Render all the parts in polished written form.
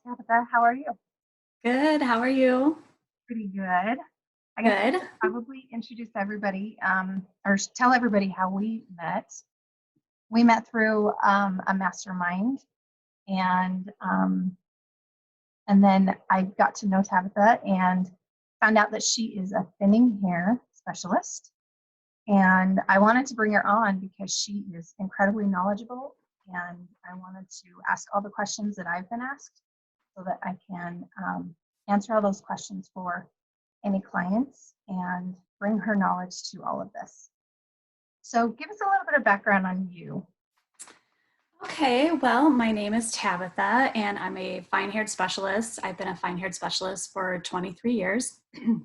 Tabitha. How are you? Good. How are you? Pretty good. I guess I Good. should probably introduce everybody or tell everybody how we met. We met through a mastermind, and um, and then I got to know Tabitha and found out that she is a thinning hair specialist. And I wanted to bring her on because she is incredibly knowledgeable, and I wanted to ask all the questions that I've been asked so that I can answer all those questions for any clients and bring her knowledge to all of this. So give us a little bit of background on you. Okay. Well, my name is Tabitha, and I'm a fine haired specialist. I've been a fine haired specialist for 23 years. And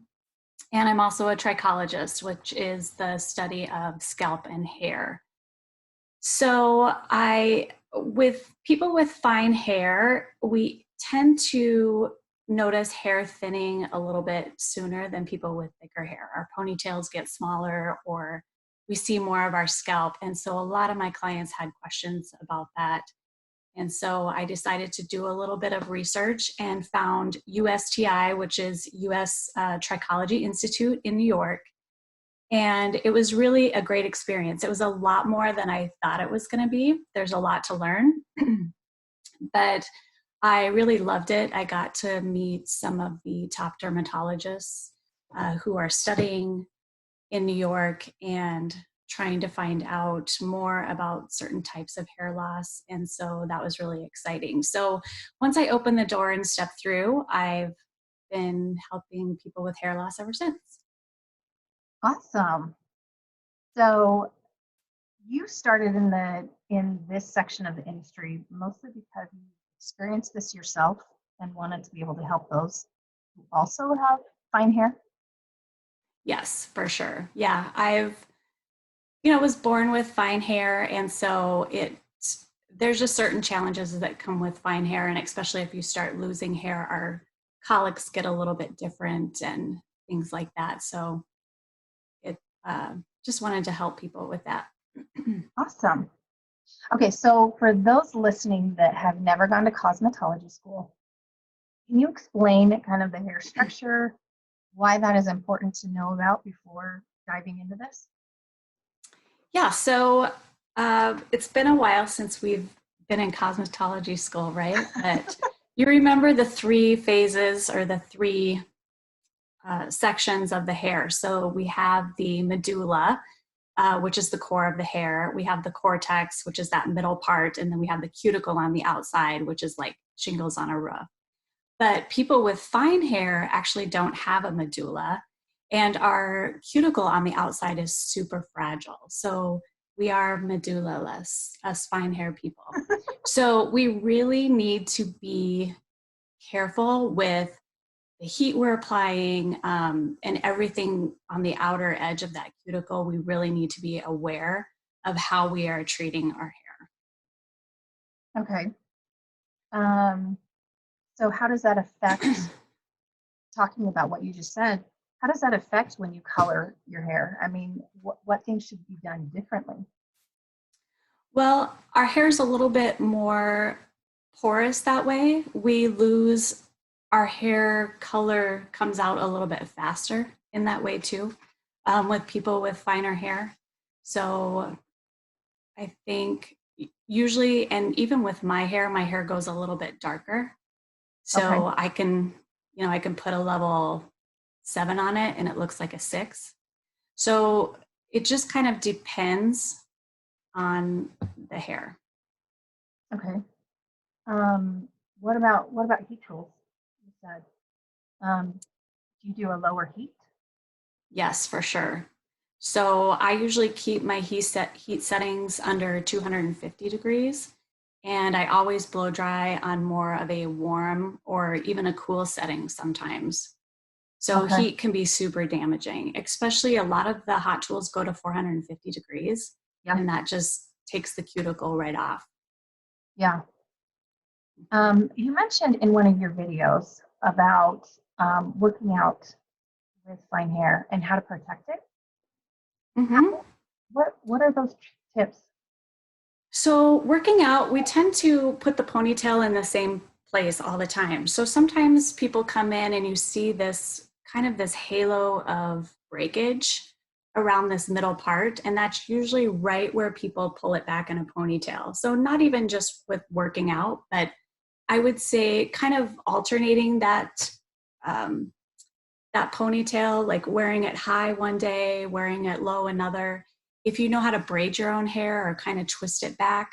I'm also a trichologist, which is the study of scalp and hair. With people with fine hair, we tend to notice hair thinning a little bit sooner than people with thicker hair. Our ponytails get smaller, or we see more of our scalp. And so a lot of my clients had questions about that. And so I decided to do a little bit of research and found USTI, which is US Trichology Institute in New York. And it was really a great experience. It was a lot more than I thought it was going to be. There's a lot to learn, but I really loved it. I got to meet some of the top dermatologists who are studying in New York and trying to find out more about certain types of hair loss. And so that was really exciting. So once I opened the door and stepped through, I've been helping people with hair loss ever since. Awesome. So you started in this section of the industry mostly because you experienced this yourself and wanted to be able to help those who also have fine hair. Yes, for sure. Yeah, was born with fine hair, and so there's just certain challenges that come with fine hair, and especially if you start losing hair, our colics get a little bit different and things like that. So it just wanted to help people with that. Awesome. Okay, so for those listening that have never gone to cosmetology school, can you explain kind of the hair structure, why that is important to know about before diving into this? Yeah, so it's been a while since we've been in cosmetology school, right? But you remember the three phases or the three sections of the hair. So we have the medulla, which is the core of the hair. We have the cortex, which is that middle part. And then we have the cuticle on the outside, which is like shingles on a roof. But people with fine hair actually don't have a medulla. And our cuticle on the outside is super fragile. So we are medulla-less, us fine hair people. So we really need to be careful with the heat we're applying and everything on the outer edge of that cuticle. We really need to be aware of how we are treating our hair. Okay. So how does that affect, talking about what you just said, how does that affect when you color your hair? I mean, what things should be done differently? Well, our hair is a little bit more porous that way. We lose our hair color comes out a little bit faster in that way too, with people with finer hair. So I think usually, and even with my hair goes a little bit darker. Okay. So I can put a level 7 on it and it looks like a 6. So it just kind of depends on the hair. Okay. What about heat tools? You said, do you do a lower heat? Yes, for sure. So I usually keep my heat settings under 250 degrees, and I always blow dry on more of a warm or even a cool setting sometimes. So Okay. heat can be super damaging, especially a lot of the hot tools go to 450 degrees, Yeah. and that just takes the cuticle right off. Yeah. You mentioned in one of your videos about working out with fine hair and how to protect it. Mm-hmm. What are those tips? So working out, we tend to put the ponytail in the same place all the time. So sometimes people come in and you see this kind of this halo of breakage around this middle part, and that's usually right where people pull it back in a ponytail. So not even just with working out, but I would say kind of alternating um, that ponytail, like wearing it high one day, wearing it low another. If you know how to braid your own hair or kind of twist it back,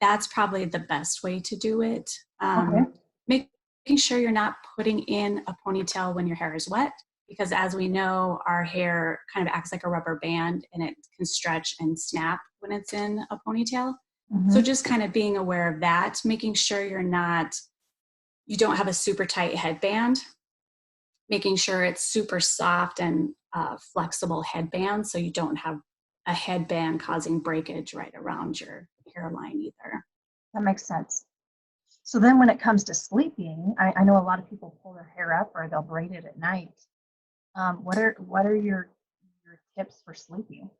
that's probably the best way to do it. Okay. Making sure you're not putting in a ponytail when your hair is wet, because as we know, our hair kind of acts like a rubber band and it can stretch and snap when it's in a ponytail. So Mm-hmm. just kind of being aware of that, making sure you don't have a super tight headband, making sure it's super soft and flexible headband so you don't have a headband causing breakage right around your hairline either. That makes sense. So then when it comes to sleeping, I know a lot of people pull their hair up or they'll braid it at night. What are your tips for sleeping?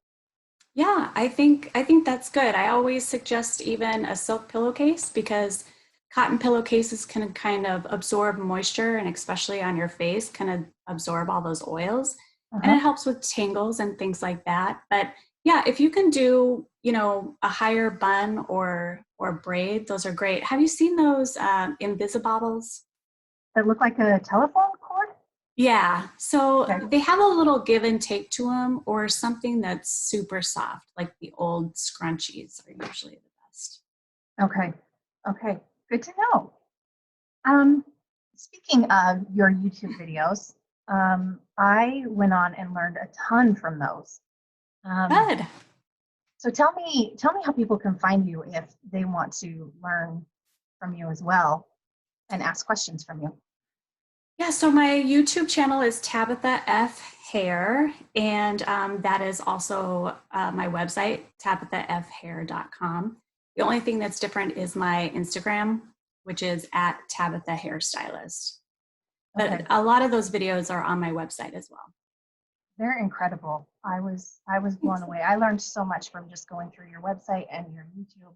Yeah, I think that's good. I always suggest even a silk pillowcase because cotton pillowcases can kind of absorb moisture and especially on your face kind of absorb all those oils. And Uh-huh. it helps with tangles and things like that. But yeah, if you can do, a higher bun or braid, those are great. Have you seen those Invisibobbles? That look like a telephone cord? Yeah, so Okay. they have a little give and take to them, or something that's super soft, like the old scrunchies are usually the best. Okay. Okay. Good to know. Um, Speaking of your YouTube videos, I went on and learned a ton from those. Um, Good. so tell me how people can find you if they want to learn from you as well and ask questions from you. Yeah, so my YouTube channel is Tabitha F Hair, and that is also my website, tabithafhair.com. The only thing that's different is my Instagram, which is at Tabitha Hairstylist. But Okay. a lot of those videos are on my website as well. They're incredible. I was blown Thanks. away. I learned so much from just going through your website and your YouTube.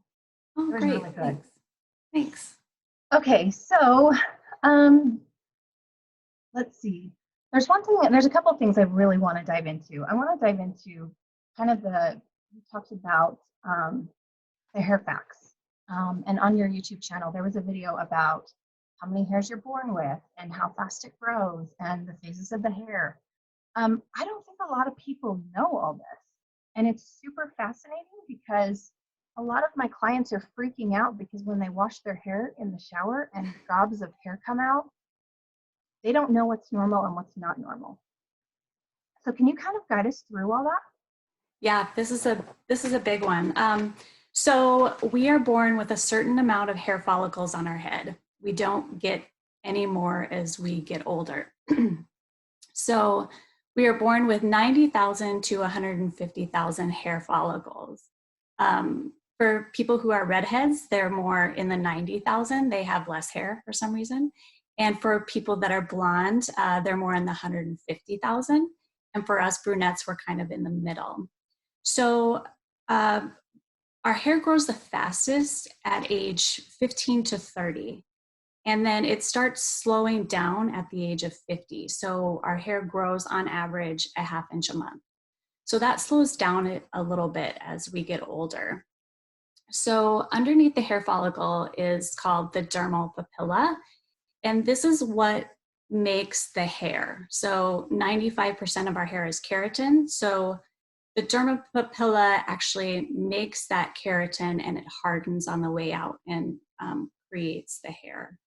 Oh, It was great. really good. Thanks. Thanks. Okay, so um, let's see. There's a couple of things I really want to dive into. I want to dive into kind of you talked about the hair facts. And on your YouTube channel, there was a video about how many hairs you're born with and how fast it grows and the phases of the hair. I don't think a lot of people know all this. And it's super fascinating because a lot of my clients are freaking out because when they wash their hair in the shower and gobs of hair come out, they don't know what's normal and what's not normal. So can you kind of guide us through all that? Yeah, this is a big one. So we are born with a certain amount of hair follicles on our head. We don't get any more as we get older. So we are born with 90,000 to 150,000 hair follicles. For people who are redheads, they're more in the 90,000. They have less hair for some reason. And for people that are blonde, they're more in the 150,000. And for us brunettes, we're kind of in the middle. So uh, our hair grows the fastest at age 15 to 30. And then it starts slowing down at the age of 50. So our hair grows on average a half inch a month. So that slows down a little bit as we get older. So underneath the hair follicle is called the dermal papilla. And this is what makes the hair. So 95% of our hair is keratin. So the dermal papilla actually makes that keratin and it hardens on the way out and creates the hair.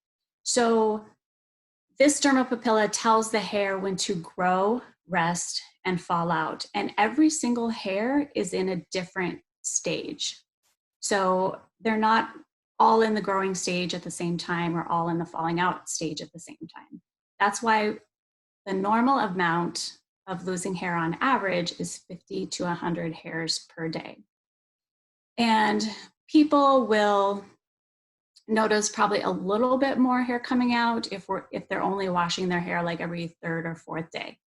So this dermal papilla tells the hair when to grow, rest, and fall out. And every single hair is in a different stage. So they're not all in the growing stage at the same time or all in the falling out stage at the same time. That's why the normal amount of losing hair on average is 50 to 100 hairs per day. And people will notice probably a little bit more hair coming out if they're only washing their hair like every third or fourth day.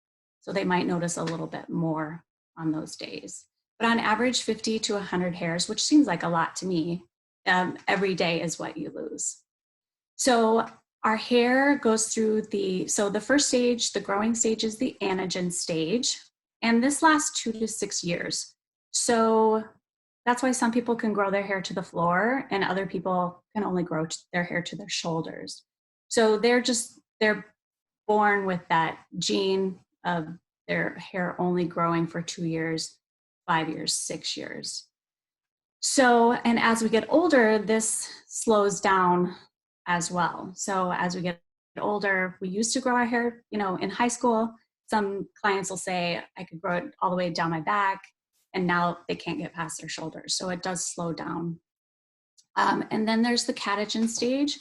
So they might notice a little bit more on those days. But on average, 50 to 100 hairs, which seems like a lot to me, every day is what you lose. So our hair goes through so the first stage, the growing stage, is the anagen stage, and this lasts 2 to 6 years. So that's why some people can grow their hair to the floor and other people can only grow their hair to their shoulders. So they're born with that gene of their hair only growing for 2 years, 5 years, 6 years. So, and as we get older, this slows down as well. So as we get older, we used to grow our hair, in high school. Some clients will say, I could grow it all the way down my back, and now they can't get past their shoulders. So it does slow down. And then there's the catagen stage,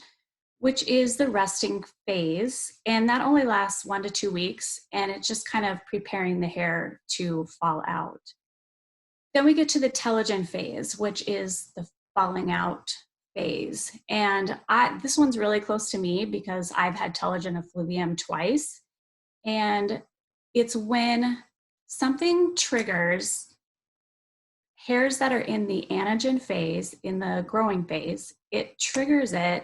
which is the resting phase. And that only lasts 1 to 2 weeks. And it's just kind of preparing the hair to fall out. Then we get to the telogen phase, which is the falling out phase. And this one's really close to me because I've had telogen effluvium twice. And it's when something triggers hairs that are in the anagen phase, in the growing phase, it triggers it,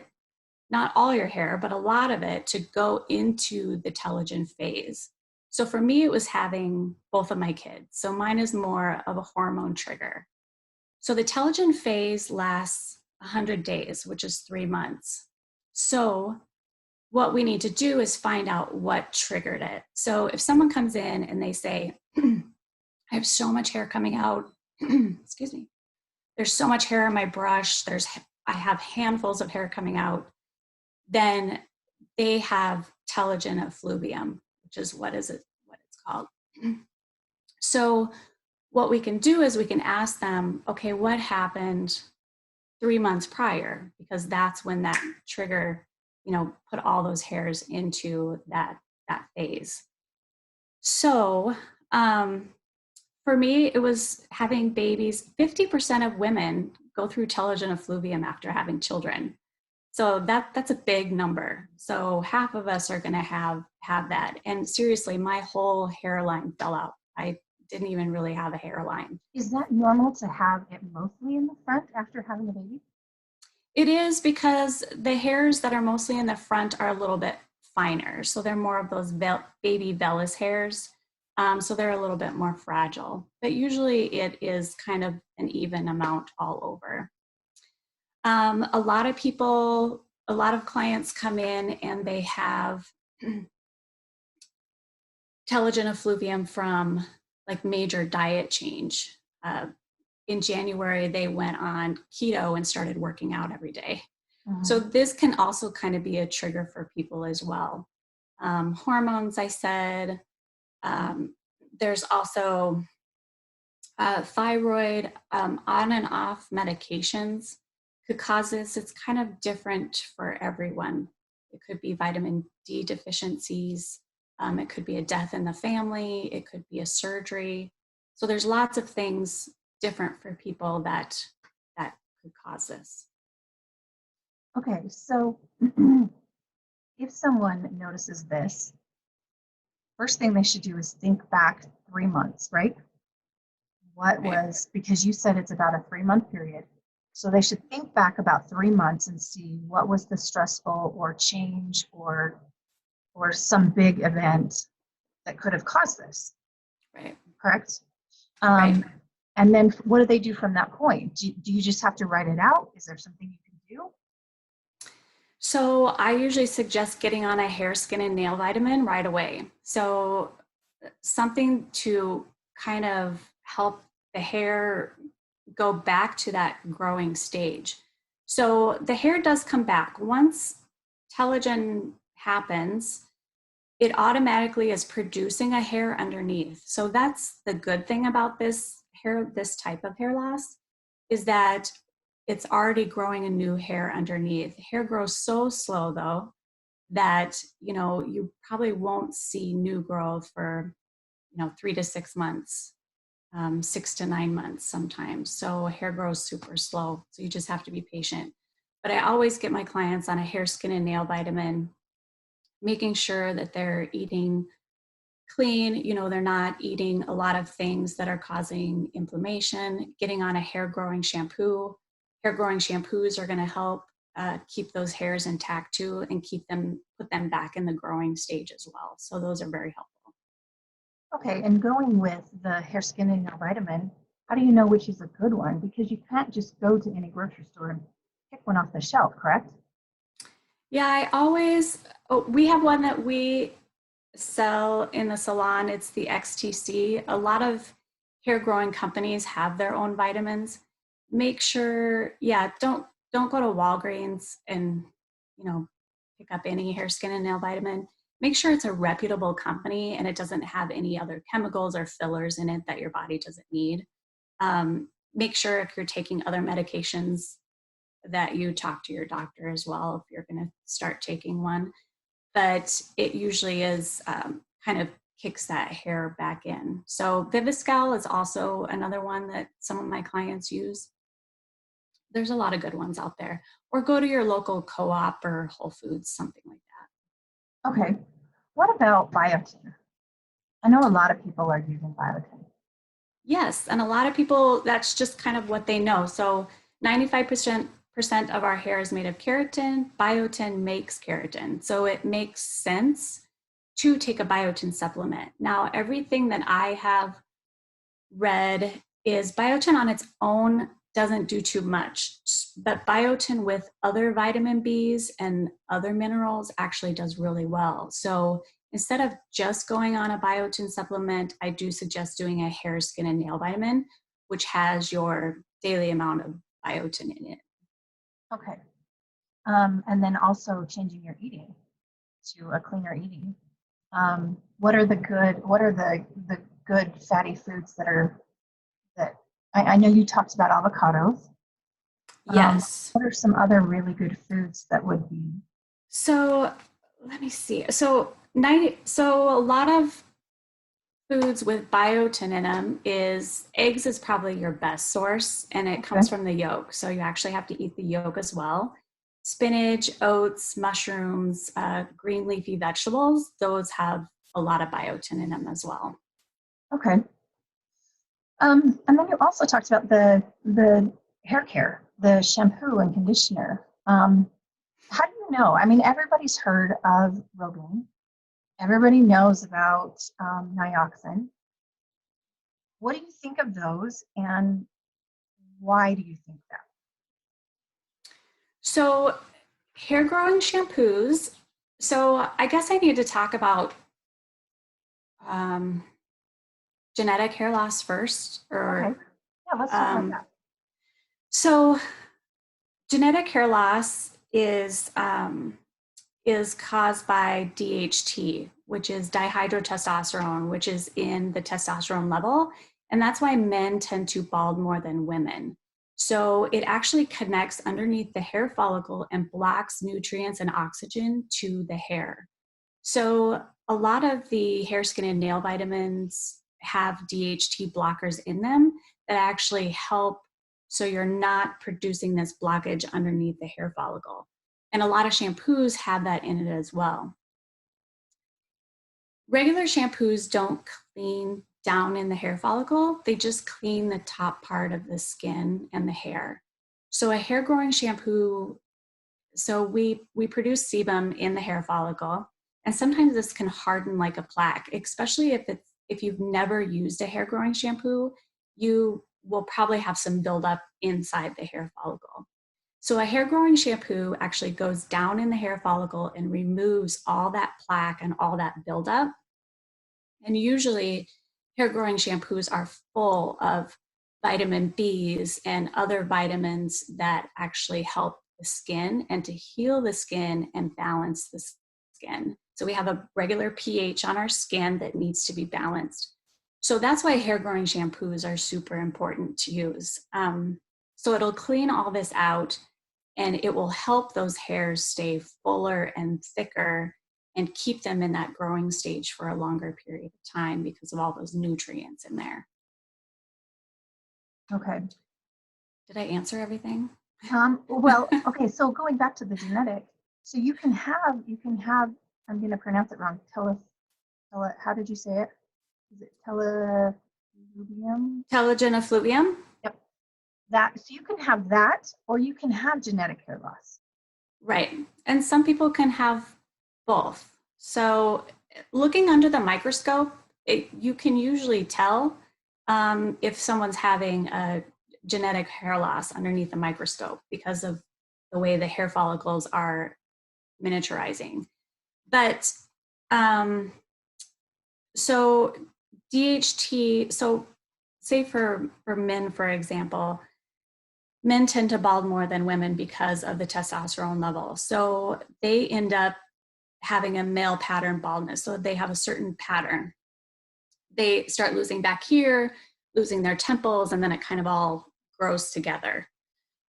not all your hair, but a lot of it, to go into the telogen phase. So for me, it was having both of my kids. So mine is more of a hormone trigger. So the telogen phase lasts 100 days, which is 3 months. So what we need to do is find out what triggered it. So if someone comes in and they say, I have so much hair coming out, excuse me, there's so much hair on my brush, I have handfuls of hair coming out, then they have telogen effluvium, which is what it's called. So what we can do is we can ask them, okay, what happened 3 months prior? Because that's when that trigger, put all those hairs into that phase. So for me, it was having babies. 50% of women go through telogen effluvium after having children. So that's a big number. So half of us are going to have that. And seriously, my whole hairline fell out. I didn't even really have a hairline. Is that normal to have it mostly in the front after having a baby? It is, because the hairs that are mostly in the front are a little bit finer. So they're more of those baby vellus hairs. So they're a little bit more fragile. But usually it is kind of an even amount all over. A lot of clients come in and they have telogen effluvium from like major diet change. In January, they went on keto and started working out every day. So this can also kind of be a trigger for people as well. Hormones, I said. There's also thyroid, on and off medications could cause this. It's kind of different for everyone. It could be vitamin D deficiencies. It could be a death in the family. It could be a surgery. So there's lots of things different for people that could cause this. Okay, so if someone notices this, first thing they should do is think back 3 months, right? Because you said it's about a 3-month period. So they should think back about 3 months and see what was the stressful or change or some big event that could have caused this. Right. Correct? Right. And then what do they do from that point? Do you just have to write it out? Is there something you can do? So I usually suggest getting on a hair, skin, and nail vitamin right away. So something to kind of help the hair go back to that growing stage. So the hair does come back. Once telogen happens, it automatically is producing a hair underneath. So that's the good thing about this type of hair loss, is that it's already growing a new hair underneath. Hair grows so slow though, that, you probably won't see new growth for, 3 to 6 months, 6 to 9 months sometimes. So hair grows super slow. So you just have to be patient. But I always get my clients on a hair, skin, and nail vitamin, making sure that they're eating clean, they're not eating a lot of things that are causing inflammation, getting on a hair growing shampoo. Hair growing shampoos are going to help keep those hairs intact too, and put them back in the growing stage as well. So those are very helpful. Okay, and going with the hair, skin, and nail vitamin, how do you know which is a good one? Because you can't just go to any grocery store and pick one off the shelf, correct? Yeah, we have one that we sell in the salon. It's the XTC. A lot of hair growing companies have their own vitamins. Make sure, yeah, don't go to Walgreens and, you know, pick up any hair, skin, and nail vitamin. Make sure it's a reputable company and it doesn't have any other chemicals or fillers in it that your body doesn't need. Make sure if you're taking other medications that you talk to your doctor as well if you're going to start taking one. But it usually is kind of kicks that hair back in. So Viviscal is also another one that some of my clients use. There's a lot of good ones out there. Or go to your local co-op or Whole Foods, something like that. Okay. What about biotin? I know a lot of people are using biotin. Yes, and a lot of people, that's just kind of what they know. So 95% of our hair is made of keratin. Biotin makes keratin. So it makes sense to take a biotin supplement. Now, everything that I have read is biotin on its own doesn't do too much, but biotin with other vitamin Bs and other minerals actually does really well. So instead of just going on a biotin supplement, I do suggest doing a hair, skin, and nail vitamin, which has your daily amount of biotin in it. Okay. And then also changing your eating to a cleaner eating. What are the good fatty foods that I know you talked about avocados. Yes. What are some other really good foods that would be? So let me see. So a lot of foods with biotin in them is eggs is probably your best source, and it comes Okay. from the yolk. So you actually have to eat the yolk as well. Spinach, oats, mushrooms, green leafy vegetables, those have a lot of biotin in them as well. Okay. And then you also talked about the hair care, the shampoo and conditioner. How do you know? I mean, everybody's heard of Rogaine. Everybody knows about Nioxin. What do you think of those, and why do you think that? So hair growing shampoos. So I guess I need to talk about um, genetic hair loss first, Okay. or Yeah, let's start with um, that. so genetic hair loss is caused by DHT, which is dihydrotestosterone, which is in the testosterone level. And that's why men tend to bald more than women. So it actually connects underneath the hair follicle and blocks nutrients and oxygen to the hair. So a lot of the hair, skin, and nail vitamins have DHT blockers in them that actually help so you're not producing this blockage underneath the hair follicle. And a lot of shampoos have that in it as well. Regular shampoos don't clean down in the hair follicle, they just clean the top part of the skin and the hair. So a hair growing shampoo, so we produce sebum in the hair follicle, and sometimes this can harden like a plaque, especially if you've never used a hair growing shampoo, you will probably have some buildup inside the hair follicle. So a hair growing shampoo actually goes down in the hair follicle and removes all that plaque and all that buildup. And usually hair growing shampoos are full of vitamin Bs and other vitamins that actually help the skin and to heal the skin and balance the skin. So we have a regular pH on our skin that needs to be balanced. So that's why hair growing shampoos are super important to use. So it'll clean all this out and it will help those hairs stay fuller and thicker and keep them in that growing stage for a longer period of time because of all those nutrients in there. Okay. Did I answer everything? Well, okay, so going back to the genetic, so you can have, I'm going to pronounce it wrong, how did you say it? Is it telelubium? Telogen effluvium? Yep. That, so you can have that, or you can have genetic hair loss. Right. And some people can have both. So, looking under the microscope, you can usually tell if someone's having a genetic hair loss underneath the microscope because of the way the hair follicles are miniaturizing. But um, so, DHT, so say for men, for example, men tend to bald more than women because of the testosterone level. So they end up having a male pattern baldness. So they have a certain pattern. They start losing back here, losing their temples, and then it kind of all grows together.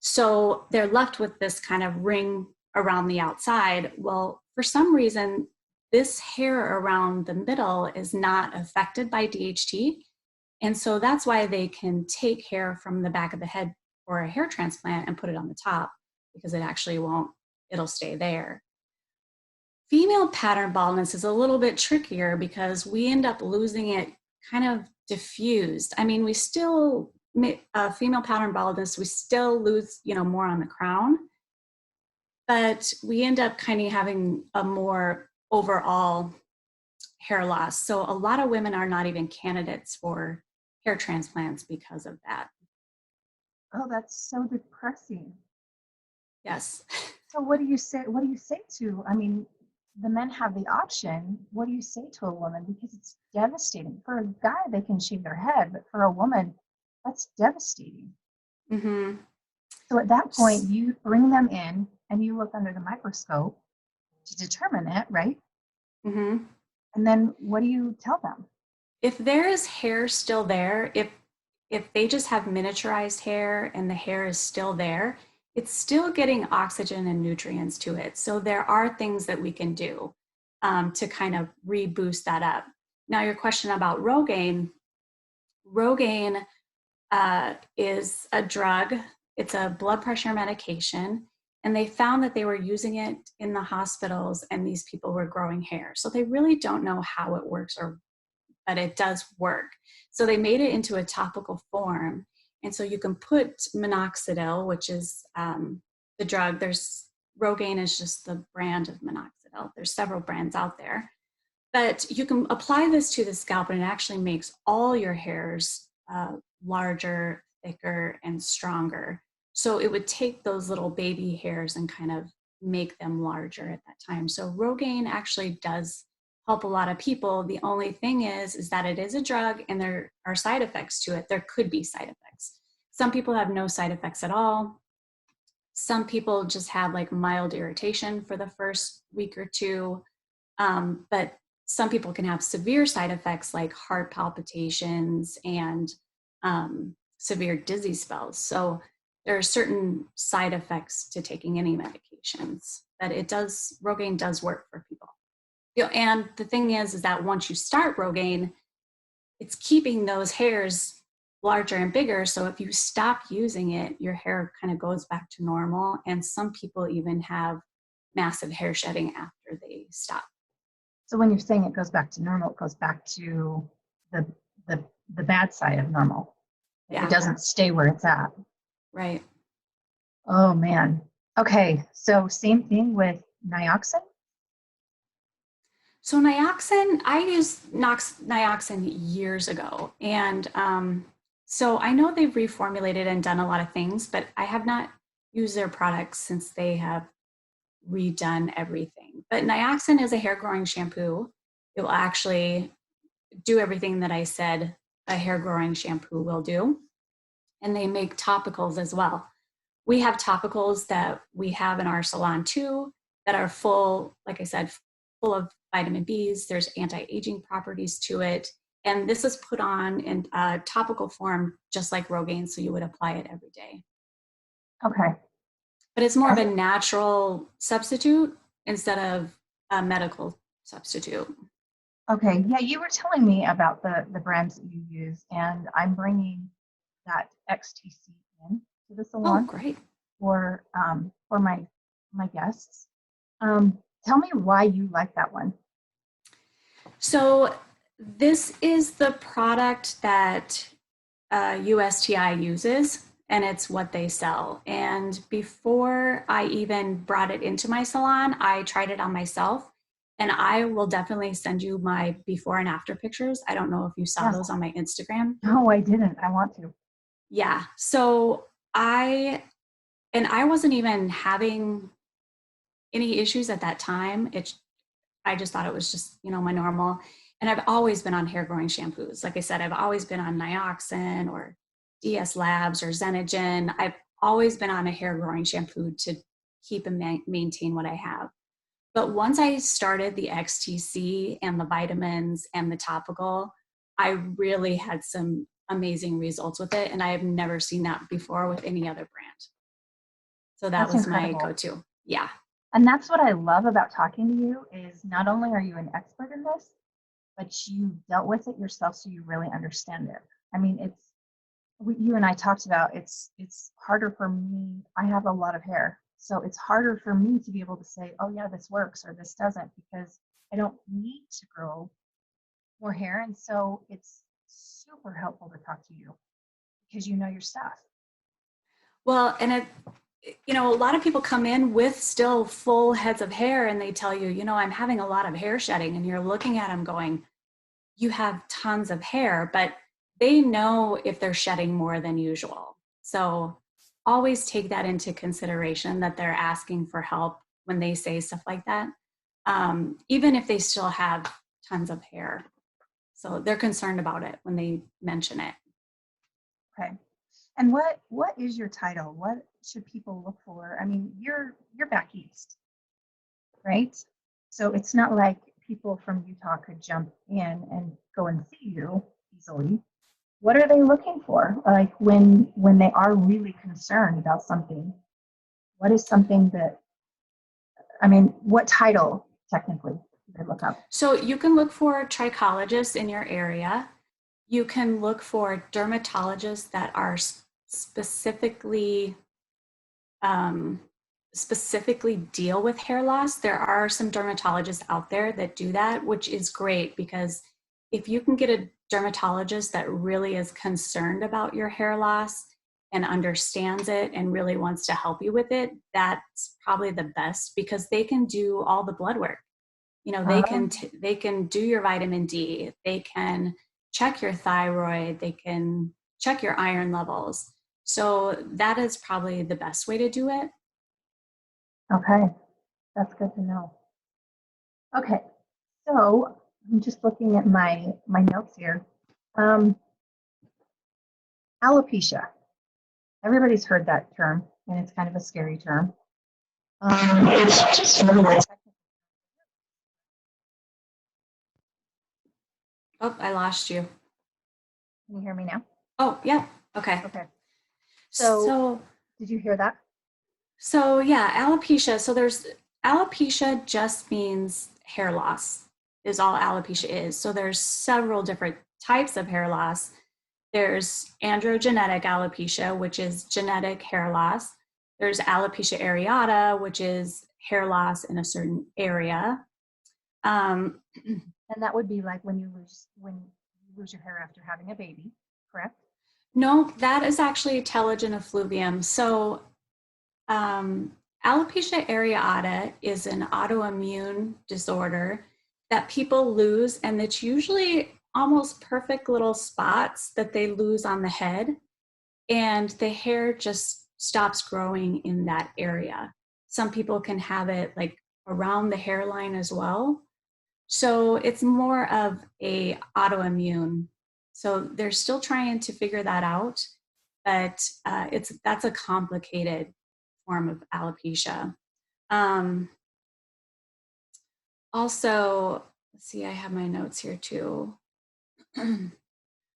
So they're left with this kind of ring around the outside. Well, for some reason, this hair around the middle is not affected by DHT. And so that's why they can take hair from the back of the head for a hair transplant and put it on the top because it actually won't, it'll stay there. Female pattern baldness is a little bit trickier because we end up losing it kind of diffused. I mean, we still, female pattern baldness, we still lose, more on the crown, but we end up kind of having a more overall hair loss. So a lot of women are not even candidates for hair transplants because of that. Oh, that's so depressing. Yes. So what do you say? What do you say to? I mean, the men have the option. What do you say to a woman? Because it's devastating. For a guy, they can shave their head, but for a woman, that's devastating. Mm-hmm. So at that point, you bring them in and you look under the microscope to determine it, right? Mm-hmm. And then what do you tell them? If there is hair still there, if they just have miniaturized hair and the hair is still there, it's still getting oxygen and nutrients to it. So there are things that we can do to kind of reboost that up. Now, your question about Rogaine. Rogaine is a drug. It's a blood pressure medication. And they found that they were using it in the hospitals and these people were growing hair. So they really don't know how it works or but it does work. So they made it into a topical form. And so you can put minoxidil, which is the drug. Rogaine is just the brand of minoxidil. There's several brands out there. But you can apply this to the scalp and it actually makes all your hairs larger, thicker, and stronger. So it would take those little baby hairs and kind of make them larger at that time. So Rogaine actually does help a lot of people. The only thing is that it is a drug and there are side effects to it. There could be side effects. Some people have no side effects at all. Some people just have like mild irritation for the first week or two. But some people can have severe side effects like heart palpitations and severe dizzy spells. So there are certain side effects to taking any medications, but Rogaine does work for people. And the thing is that once you start Rogaine, it's keeping those hairs larger and bigger. So if you stop using it, your hair kind of goes back to normal. And some people even have massive hair shedding after they stop. So when you're saying it goes back to normal, it goes back to the the the bad side of normal. It Yeah, doesn't stay where it's at. right. Oh man. Okay. So same thing with nioxin. So nioxin, I used nioxin years ago. And so I know they've reformulated and done a lot of things, but I have not used their products since they have redone everything. But nioxin is a hair growing shampoo. It will actually do everything that I said a hair growing shampoo will do. And they make topicals as well. We have topicals that we have in our salon too that are full, like I said, full of vitamin B's. There's anti-aging properties to it. And this is put on in a topical form, just like Rogaine, so you would apply it every day. Okay. But it's more of a natural substitute instead of a medical substitute. Okay. Yeah, you were telling me about the brands that you use, and I'm bringing that XTC in to the Oh, salon great. for my guests. Tell me why you like that one. So this is the product that USTI uses. and it's what they sell. And before I even brought it into my salon, I tried it on myself. And I will definitely send you my before and after pictures. I don't know if you saw Yes. those on my Instagram. No, I didn't. I want to. Yeah. So I wasn't even having any issues at that time. I just thought it was just, my normal. And I've always been on hair growing shampoos. Like I said, I've always been on Nioxin or DS Labs or Xenogen. I've always been on a hair growing shampoo to keep and maintain what I have. But once I started the XTC and the vitamins and the topical, I really had some amazing results with it. And I have never seen that before with any other brand. So that That's was my incredible. go-to. Yeah. And that's what I love about talking to you is not only are you an expert in this, but you dealt with it yourself, so you really understand it. I mean, you and I talked about it's harder for me. I have a lot of hair, so it's harder for me to be able to say, oh yeah, this works or this doesn't, because I don't need to grow more hair. And so it's super helpful to talk to you because you know your stuff. Well, and a lot of people come in with still full heads of hair and they tell you, I'm having a lot of hair shedding. And you're looking at them going, you have tons of hair, but they know if they're shedding more than usual. So always take that into consideration that they're asking for help when they say stuff like that, even if they still have tons of hair. So they're concerned about it when they mention it. Okay. And what is your title? What should people look for? I mean, you're back east, right? So it's not like people from Utah could jump in and go and see you easily. What are they looking for? Like when they are really concerned about something, what is something that I mean, what title technically do they look up? So you can look for trichologists in your area. You can look for dermatologists that are specifically um, specifically deal with hair loss. There are some dermatologists out there that do that, which is great because if you can get a dermatologist that really is concerned about your hair loss and understands it and really wants to help you with it, that's probably the best because they can do all the blood work. Um, They can do your vitamin D, they can check your thyroid, they can check your iron levels. So that is probably the best way to do it. okay, that's good to know. Okay, so I'm just looking at my notes here. Um, alopecia. Everybody's heard that term, and it's kind of a scary term. It's just another word. Oh, I lost you. Can you hear me now? Oh, yeah. Okay. Okay. So, So, did you hear that? so yeah, alopecia. So there's alopecia just means hair loss is all alopecia is. So there's several different types of hair loss. There's androgenetic alopecia, which is genetic hair loss. There's alopecia areata, which is hair loss in a certain area. Um, And that would be like when you lose your hair after having a baby, correct? no, that is actually telogen effluvium. So alopecia areata is an autoimmune disorder that people lose, and it's usually almost perfect little spots that they lose on the head, and the hair just stops growing in that area. Some people can have it like around the hairline as well. So it's more of a autoimmune. So they're still trying to figure that out, but that's a complicated form of alopecia. Um, Also, let's see, I have my notes here too.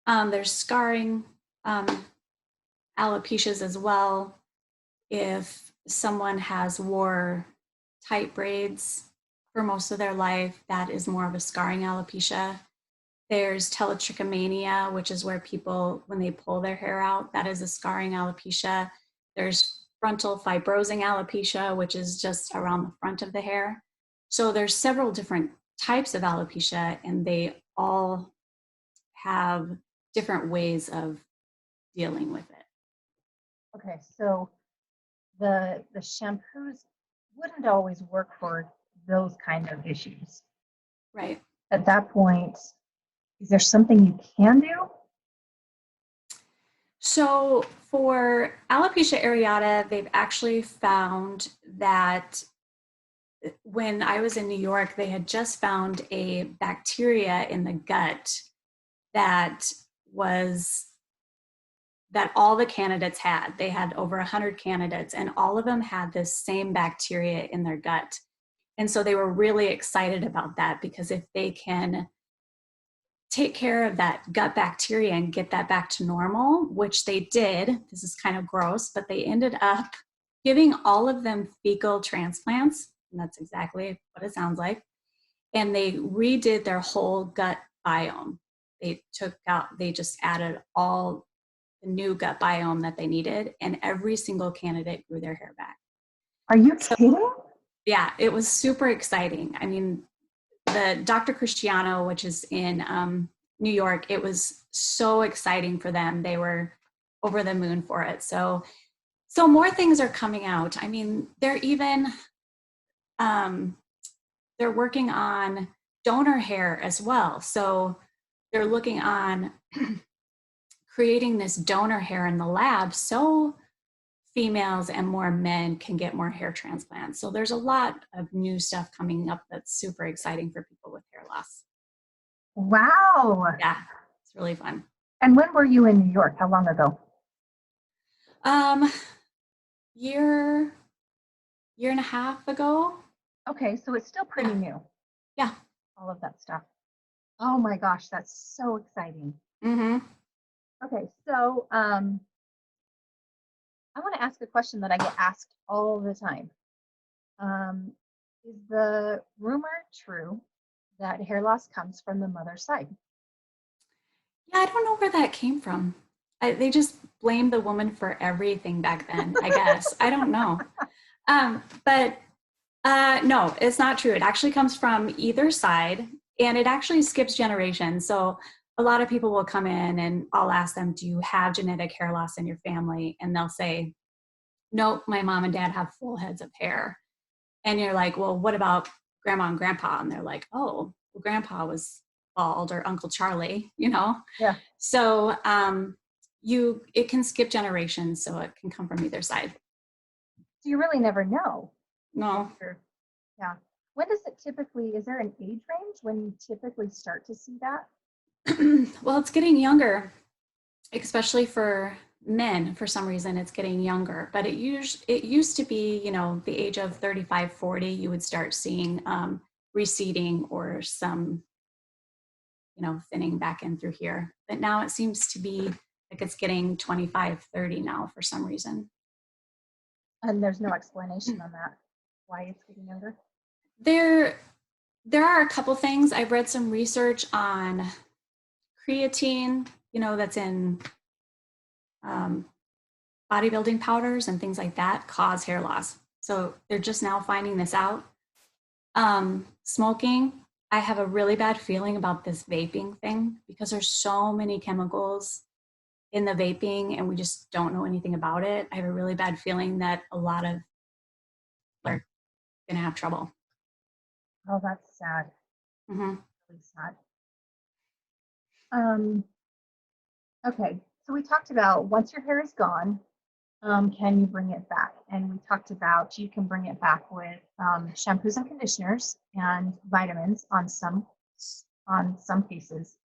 There's scarring alopecias as well. If someone has wore tight braids for most of their life, that is more of a scarring alopecia. There's teletrichomania, which is where people, when they pull their hair out, that is a scarring alopecia. There's frontal fibrosing alopecia, which is just around the front of the hair. So there's several different types of alopecia, and they all have different ways of dealing with it. Okay, so the shampoos wouldn't always work for those kind of issues. Right. At that point, is there something you can do? So for alopecia areata, they've actually found that when I was in New York, they had just found a bacteria in the gut that was that all the candidates had. They had over 100 candidates, and all of them had this same bacteria in their gut. And so they were really excited about that, because if they can take care of that gut bacteria and get that back to normal, which they did, this is kind of gross, but they ended up giving all of them fecal transplants. And that's exactly what it sounds like. And they redid their whole gut biome. They just added all the new gut biome that they needed, and every single candidate grew their hair back. Are you So, kidding? yeah, it was super exciting. I mean, the Dr. Cristiano, which is in New York, it was so exciting for them. They were over the moon for it. So more things are coming out. I mean, um, they're working on donor hair as well. So they're looking on creating this donor hair in the lab, so females and more men can get more hair transplants. So there's a lot of new stuff coming up that's super exciting for people with hair loss. Wow. Yeah, it's really fun. And when were you in New York? How long ago? Um, year and a half ago. Okay, so it's still pretty Yeah, new, yeah. all of that stuff. Oh my gosh, that's so exciting. Mm-hmm. Okay, so I want to ask a question that I get asked all the time. Um, is the rumor true that hair loss comes from the mother's side? Yeah, I don't know where that came from. They just blamed the woman for everything back then, I guess. I don't know. But no, it's not true. It actually comes from either side, and it actually skips generations. So a lot of people will come in and I'll ask them, do you have genetic hair loss in your family? And they'll say, nope, my mom and dad have full heads of hair. And you're like, well, what about grandma and grandpa? And they're like, oh, well, grandpa was bald, or Uncle Charlie, you know? Yeah. So it can skip generations, so it can come from either side. So you really never know. No. Yeah. When does it typically, is there an age range when you typically start to see that? Well, it's getting younger, especially for men. For some reason, it's getting younger. But it used to be, the age of 35, 40, you would start seeing receding or some, thinning back in through here. But now it seems to be like it's getting 25, 30 now for some reason. And there's no explanation on that, why it's getting younger? There are a couple things. I've read some research on creatine, that's in bodybuilding powders and things like that cause hair loss. So they're just now finding this out. Smoking, I have a really bad feeling about this vaping thing, because there's so many chemicals in the vaping and we just don't know anything about it. I have a really bad feeling that a lot of people are going to have trouble. Oh, that's sad. Mm-hmm. Really sad. Okay, so we talked about once your hair is gone, can you bring it back? And we talked about you can bring it back with shampoos and conditioners and vitamins on some cases.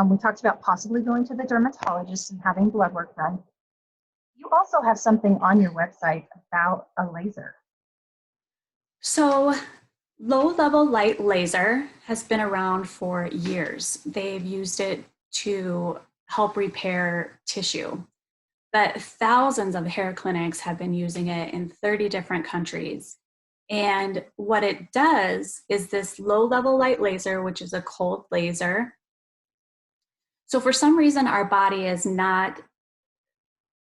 We talked about possibly going to the dermatologist and having blood work done. You also have something on your website about a laser. So low-level light laser has been around for years. They've used it to help repair tissue. But thousands of hair clinics have been using it in 30 different countries. And what it does is this low-level light laser, which is a cold laser. So for some reason, our body is not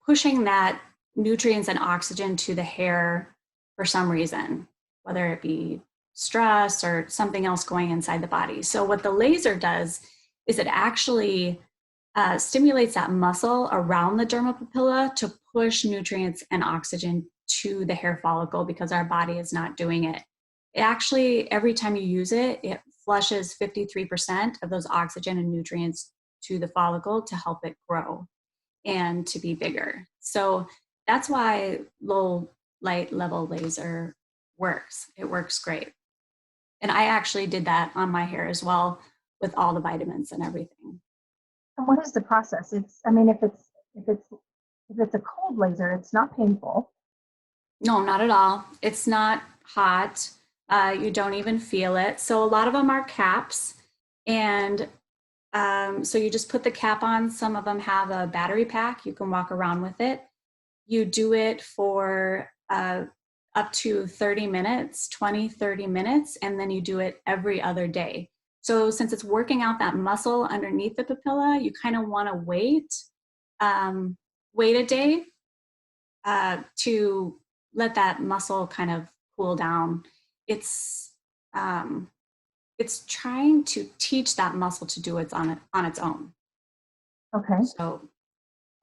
pushing that nutrients and oxygen to the hair for some reason, whether it be stress or something else going inside the body. So what the laser does is it actually stimulates that muscle around the dermapapilla to push nutrients and oxygen to the hair follicle because our body is not doing it. It actually, every time you use it, it flushes 53% of those oxygen and nutrients to the follicle to help it grow and to be bigger. So that's why low light level laser works. It works great. And I actually did that on my hair as well with all the vitamins and everything. And what is the process? It's, I mean, if it's a cold laser, it's not painful. No, not at all. It's not hot. You don't even feel it. So a lot of them are caps. And so you just put the cap on. Some of them have a battery pack. You can walk around with it. You do it for up to 30 minutes, 20, 30 minutes, and then you do it every other day. So since it's working out that muscle underneath the papilla, you kind of want to wait a day to let that muscle kind of cool down. It's trying to teach that muscle to do it on its own. Okay. So,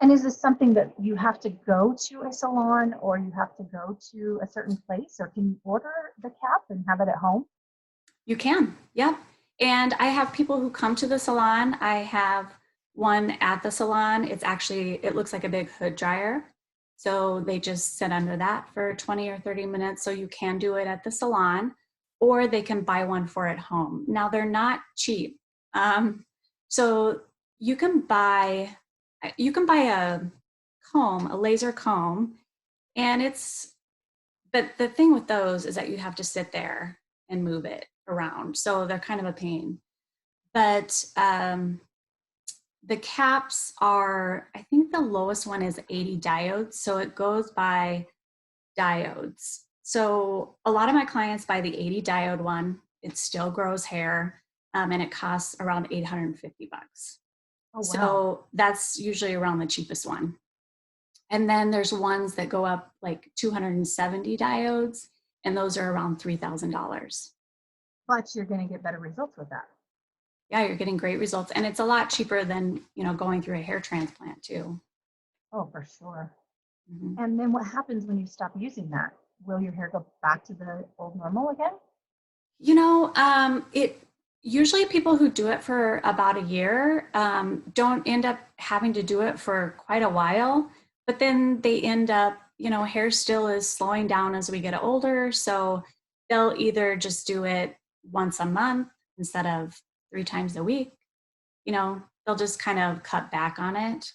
and is this something that you have to go to a salon or you have to go to a certain place, or can you order the cap and have it at home? you can, yep. And I have people who come to the salon. I have one at the salon. It looks like a big hood dryer. So they just sit under that for 20 or 30 minutes. So you can do it at the salon, or they can buy one for at home. Now they're not cheap. So you can buy a comb, a laser comb, but the thing with those is that you have to sit there and move it around. So they're kind of a pain. But the caps are, I think the lowest one is 80 diodes. So it goes by diodes. So a lot of my clients buy the 80 diode one. It still grows hair, and it costs around $850. Oh, wow. So that's usually around the cheapest one. And then there's ones that go up like 270 diodes, and those are around $3,000. But you're going to get better results with that. Yeah, you're getting great results. And it's a lot cheaper than, going through a hair transplant too. Oh, for sure. Mm-hmm. And then what happens when you stop using that? Will your hair go back to the old normal again? It usually people who do it for about a year don't end up having to do it for quite a while, but then they end up, hair still is slowing down as we get older. So they'll either just do it once a month instead of 3 times a week. They'll just kind of cut back on it,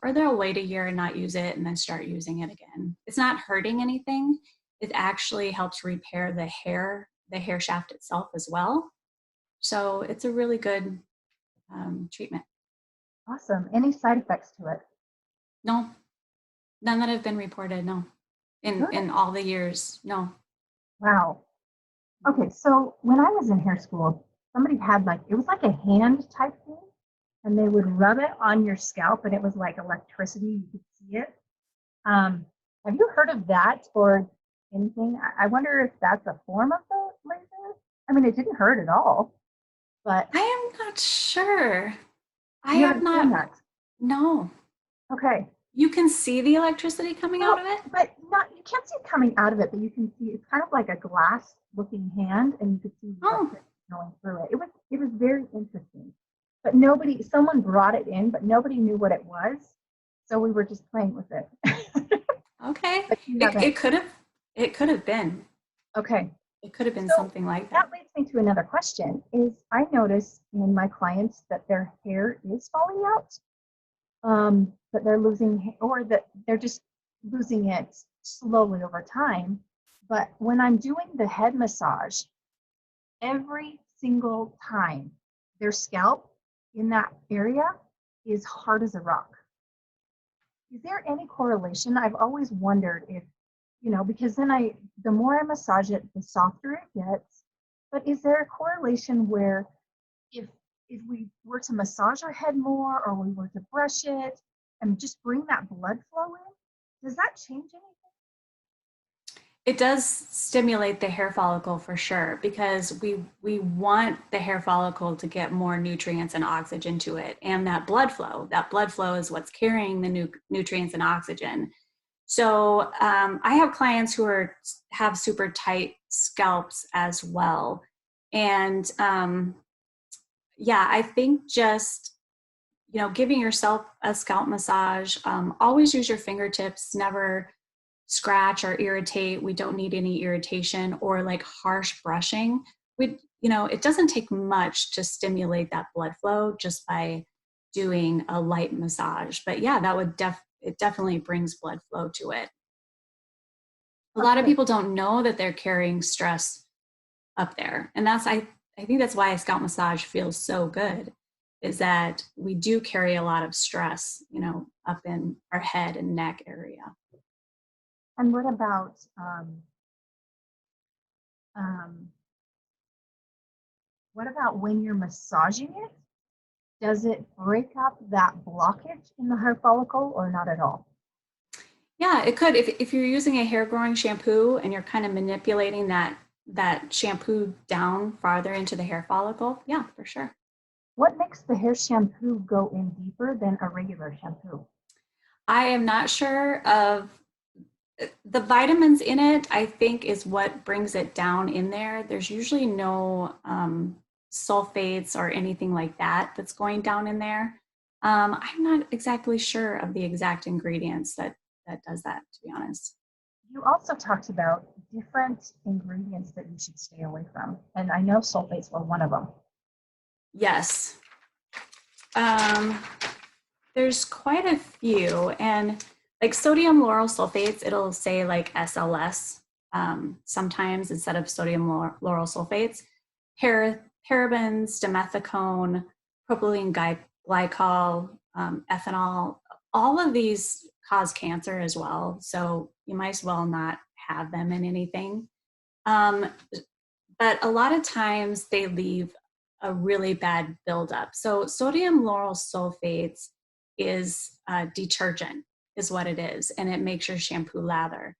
or they'll wait a year and not use it and then start using it again. It's not hurting anything. It actually helps repair the hair shaft itself as well. So it's a really good treatment. Awesome. Any side effects to it? No, none that have been reported. No, in all the years. No. Wow. Okay, so when I was in hair school, somebody had it was like a hand type thing, and they would rub it on your scalp, and it was like electricity. You could see it. Have you heard of that or anything? I wonder if that's a form of the laser. I mean, it didn't hurt at all, but I am not sure. I you have haven't seen not. that. No. Okay. You can see the electricity coming out of it? But not, you can't see it coming out of it, but you can see it's kind of like a glass looking hand, and you could see the electricity going through it. It was very interesting. But someone brought it in, but nobody knew what it was. So we were just playing with it. Okay. But It could have been. Okay. It could have been So something like that. that leads me to another question. Is I notice in my clients that their hair is falling out, that they're losing, or that they're just losing it slowly over time. But when I'm doing the head massage, every single time their scalp in that area is hard as a rock. Is there any correlation? I've always wondered if, because then the more I massage it, the softer it gets. But is there a correlation where if we were to massage our head more, or we were to brush it and just bring that blood flow in, does that change anything? It does stimulate the hair follicle for sure, because we want the hair follicle to get more nutrients and oxygen to it, and that blood flow is what's carrying the nutrients and oxygen. So I have clients who have super tight scalps as well. And yeah, I think just, giving yourself a scalp massage, always use your fingertips, never scratch or irritate. We don't need any irritation or like harsh brushing. It doesn't take much to stimulate that blood flow just by doing a light massage. But yeah, it definitely brings blood flow to it. A lot of Okay. people don't know that they're carrying stress up there. And I think that's why a scalp massage feels so good, is that we do carry a lot of stress, up in our head and neck area. And um, what about when you're massaging it? Does it break up that blockage in the hair follicle or not at all? Yeah, it could. If you're using a hair growing shampoo and you're kind of manipulating that shampoo down farther into the hair follicle, yeah, for sure. What makes the hair shampoo go in deeper than a regular shampoo? I am not sure of the vitamins in it. I think is what brings it down in there. There's usually no sulfates or anything like that that's going down in there. I'm not exactly sure of the exact ingredients that does that, to be honest. You also talked about different ingredients that you should stay away from. And I know sulfates were one of them. Yes. Um, there's quite a few, and like sodium lauryl sulfates, it'll say like SLS sometimes instead of sodium lauryl sulfates. Parabens, dimethicone, propylene glycol, ethanol, all of these cause cancer as well. So you might as well not have them in anything. Um, but a lot of times they leave a really bad buildup. So sodium lauryl sulfates is a detergent, is what it is, and it makes your shampoo lather.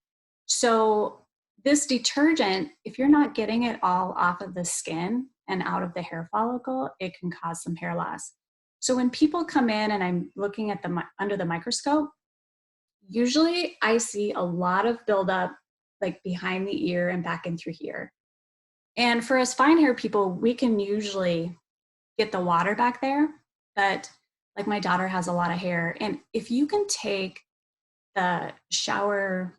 So this detergent, if you're not getting it all off of the skin and out of the hair follicle, it can cause some hair loss. So when people come in and I'm looking at them under the microscope, usually I see a lot of buildup like behind the ear and back in through here. And for us fine hair people, we can usually get the water back there. But like my daughter has a lot of hair. And if you can take the shower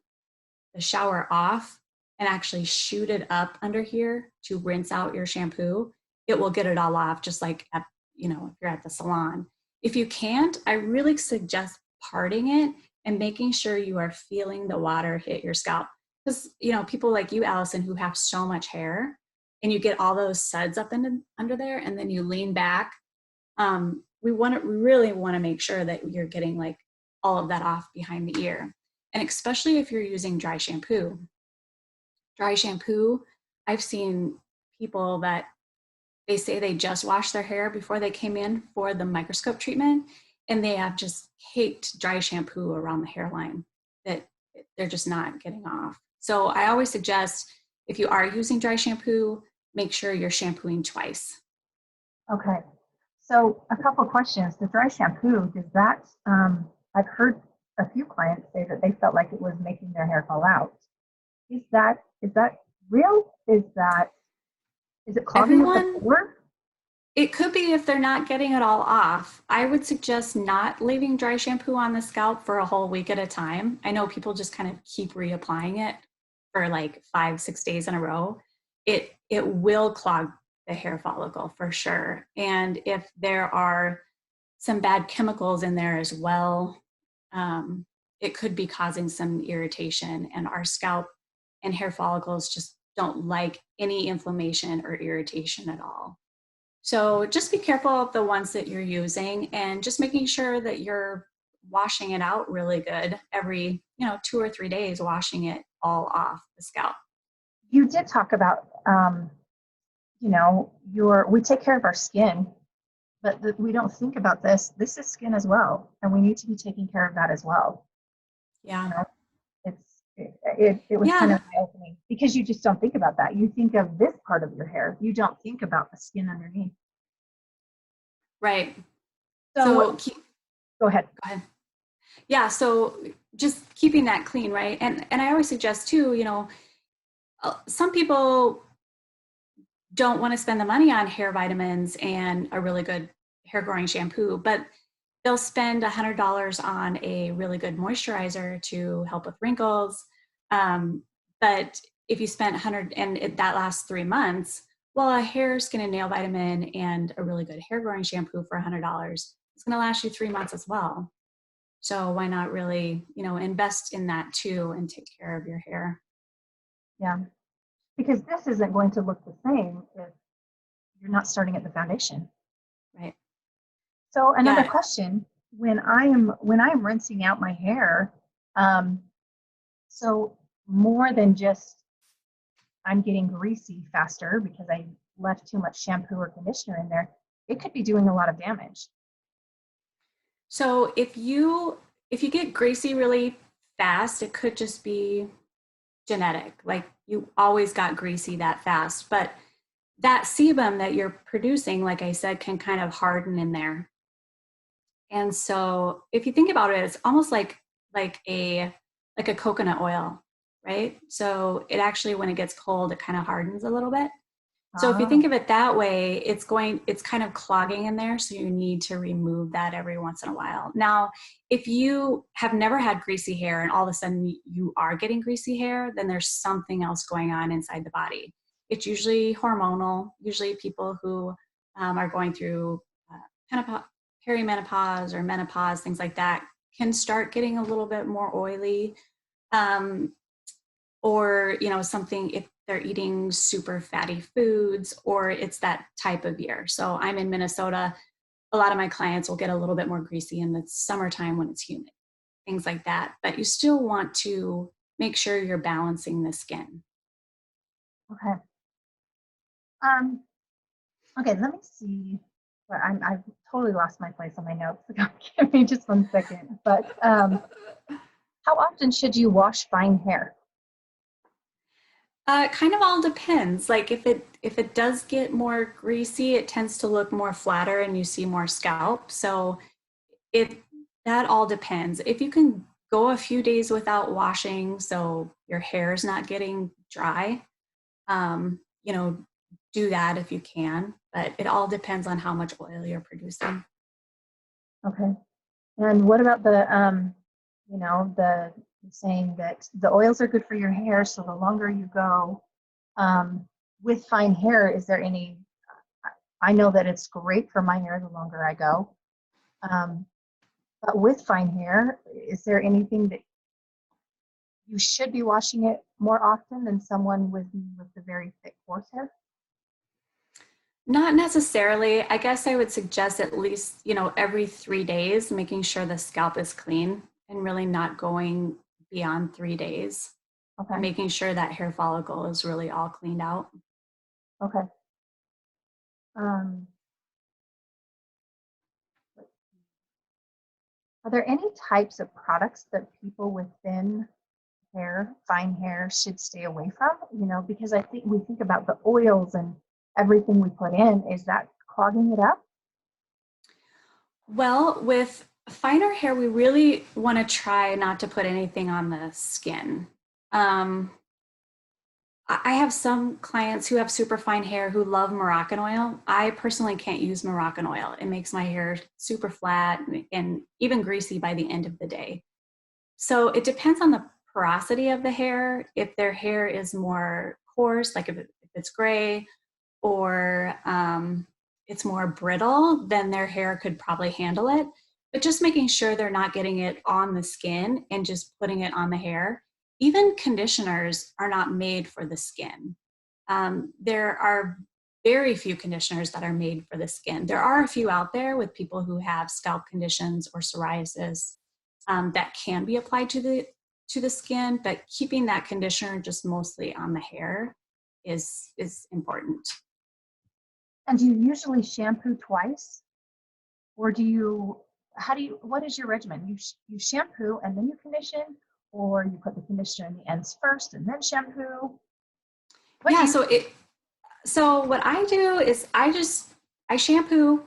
off and actually shoot it up under here to rinse out your shampoo, it will get it all off, just like if you're at the salon. If you can't, I really suggest parting it and making sure you are feeling the water hit your scalp. Because people like you, Allison, who have so much hair, and you get all those suds up under there, and then you lean back. We really want to make sure that you're getting like all of that off behind the ear. And especially if you're using dry shampoo. Dry shampoo, I've seen people that they say they just washed their hair before they came in for the microscope treatment, and they have just caked dry shampoo around the hairline that they're just not getting off. So I always suggest if you are using dry shampoo, make sure you're shampooing twice. Okay. So a couple of questions. The dry shampoo, does that, I've heard a few clients say that they felt like it was making their hair fall out. Is that real? Is it clogging up the Everyone, pore? it could be if they're not getting it all off. I would suggest not leaving dry shampoo on the scalp for a whole week at a time. I know people just kind of keep reapplying it for like 5-6 days in a row. It will clog the hair follicle for sure. And if there are some bad chemicals in there as well, it could be causing some irritation. And our scalp and hair follicles just don't like any inflammation or irritation at all. So just be careful of the ones that you're using and just making sure that you're washing it out really good every, 2 or 3 days, washing it all off the scalp. You did talk about, we take care of our skin, but we don't think about this. This is skin as well, and we need to be taking care of that as well. You Yeah. know, it was kind Yeah. of eye-opening because you just don't think about that. You think of this part of your hair. You don't think about the skin underneath. Right. So So go ahead. go ahead. Yeah. So just keeping that clean, right? And I always suggest too, some people don't want to spend the money on hair vitamins and a really good hair growing shampoo, but they'll spend $100 on a really good moisturizer to help with wrinkles. But if you spent 100 and that lasts 3 months, well, a hair, skin, and nail vitamin and a really good hair growing shampoo for $100 is going to last you 3 months as well. So why not really, invest in that too and take care of your hair? Yeah, because this isn't going to look the same if you're not starting at the foundation. Right. So another Yeah. question: when I'm rinsing out my hair, um, so more than just I'm getting greasy faster because I left too much shampoo or conditioner in there, it could be doing a lot of damage. So if you get greasy really fast, it could just be genetic. Like you always got greasy that fast, but that sebum that you're producing, like I said, can kind of harden in there. And so if you think about it, it's almost like a like a coconut oil, right? So it actually when it gets cold, it kind of hardens a little bit. So if you think Oh, of it that way, it's kind of clogging in there. So you need to remove that every once in a while. Now, if you have never had greasy hair and all of a sudden you are getting greasy hair, then there's something else going on inside the body. It's usually hormonal. Usually people who are going through perimenopause or menopause, things like that, can start getting a little bit more oily. Um, or something if they're eating super fatty foods or it's that type of year. So I'm in Minnesota. A lot of my clients will get a little bit more greasy in the summertime when it's humid, things like that. But you still want to make sure you're balancing the skin. okay. Um, okay, let me see. Well, I've totally lost my place on my notes. Give me just 1 second. But how often should you wash fine hair? It kind of all depends. Like if it does get more greasy, it tends to look more flatter and you see more scalp. So it that all depends. If you can go a few days without washing, so your hair is not getting dry, um, you know, do that if you can. But it all depends on how much oil you're producing. Okay. And what about the saying that the oils are good for your hair, so the longer you go um, with fine hair, is there any? I know that it's great for my hair the longer I go, um, but with fine hair, is there anything that you should be washing it more often than someone with the very thick coarse hair? Not necessarily. I guess I would suggest at least, every 3 days, making sure the scalp is clean and really not going beyond 3 days and Okay. making sure that hair follicle is really all cleaned out. Okay. Um, are there any types of products that people with thin hair, fine hair should stay away from? Because I think we think about the oils and everything we put in. Is that clogging it up? Well, with finer hair, we really want to try not to put anything on the skin. Um, I have some clients who have super fine hair who love Moroccan oil. I personally can't use Moroccan oil. It makes my hair super flat and even greasy by the end of the day. So it depends on the porosity of the hair. If their hair is more coarse, like if it's gray, or it's more brittle, then their hair could probably handle it. But just making sure they're not getting it on the skin and just putting it on the hair. Even conditioners are not made for the skin. There are very few conditioners that are made for the skin. There are a few out there with people who have scalp conditions or psoriasis that can be applied to the skin, but keeping that conditioner just mostly on the hair is important. And do you usually shampoo twice, or what is your regimen? You shampoo and then you condition, or you put the conditioner in the ends first and then shampoo? What do Yeah, you? so what I do is I shampoo.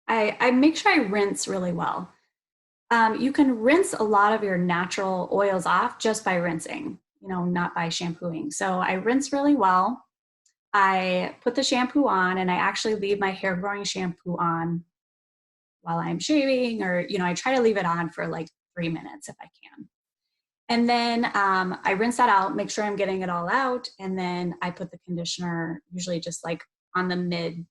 I make sure I rinse really well. You can rinse a lot of your natural oils off just by rinsing, not by shampooing. So I rinse really well. I put the shampoo on, and I actually leave my hair growing shampoo on while I'm shaving, or, I try to leave it on for like 3 minutes if I can. And then I rinse that out, make sure I'm getting it all out. And then I put the conditioner usually just like on the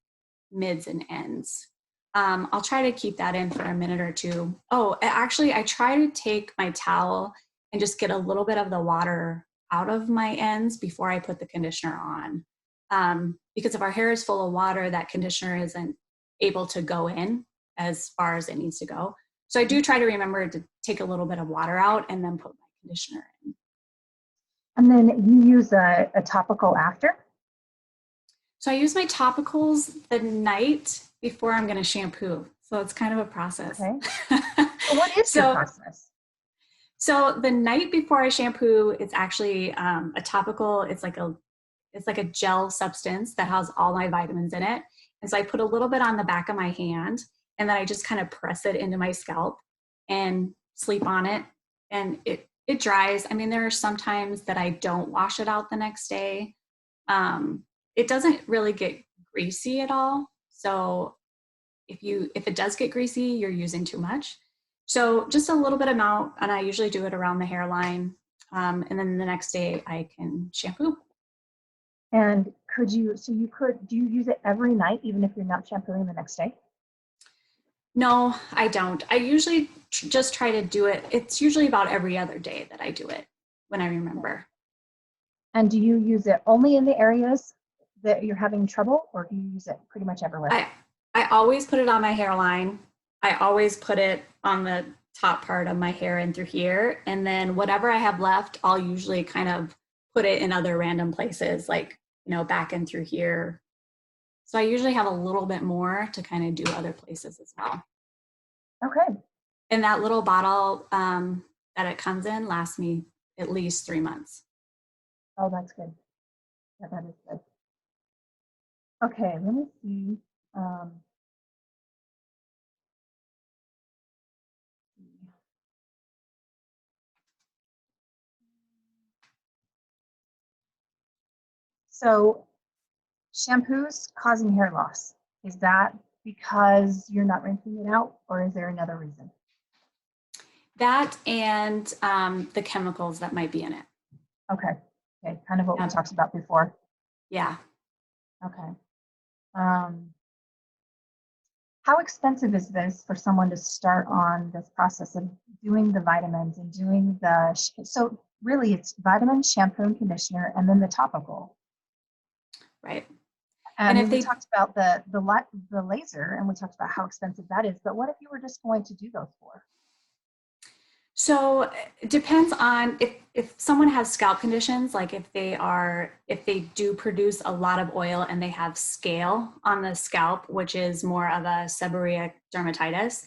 mids and ends. I'll try to keep that in for a minute or two. Oh, actually, I try to take my towel and just get a little bit of the water out of my ends before I put the conditioner on. Because if our hair is full of water, that conditioner isn't able to go in as far as it needs to go. So I do try to remember to take a little bit of water out and then put my conditioner in. And then you use a topical after? So I use my topicals the night before I'm going to shampoo. So it's kind of a process. Okay. What is your process? So the night before I shampoo, it's actually a topical. It's like a gel substance that has all my vitamins in it. And so I put a little bit on the back of my hand, and then I just kind of press it into my scalp and sleep on it. And it dries. I mean, there are some times that I don't wash it out the next day. It doesn't really get greasy at all. So if it does get greasy, you're using too much. So just a little bit amount, and I usually do it around the hairline. And then the next day I can shampoo. And do you use it every night, even if you're not shampooing the next day? No, I don't. I usually just try to do it. It's usually about every other day that I do it when I remember. And do you use it only in the areas that you're having trouble, or do you use it pretty much everywhere? I always put it on my hairline. I always put it on the top part of my hair and through here. And then whatever I have left, I'll usually kind of put it in other random places, like, back and through here. So I usually have a little bit more to kind of do other places as well. Okay. And that little bottle that it comes in lasts me at least 3 months. Oh, that's good. Yeah, that is good. Okay, let me see. So shampoos causing hair loss. Is that because you're not rinsing it out, or is there another reason? That and the chemicals that might be in it. Okay. Okay, kind of what we talked about before. Yeah. Okay. How expensive is this for someone to start on this process of doing the vitamins and doing so really it's vitamins, shampoo and conditioner, and then the topical. Right. And if we talked about the laser, and we talked about how expensive that is, but what if you were just going to do those for? So it depends on if someone has scalp conditions, like if they do produce a lot of oil and they have scale on the scalp, which is more of a seborrheic dermatitis,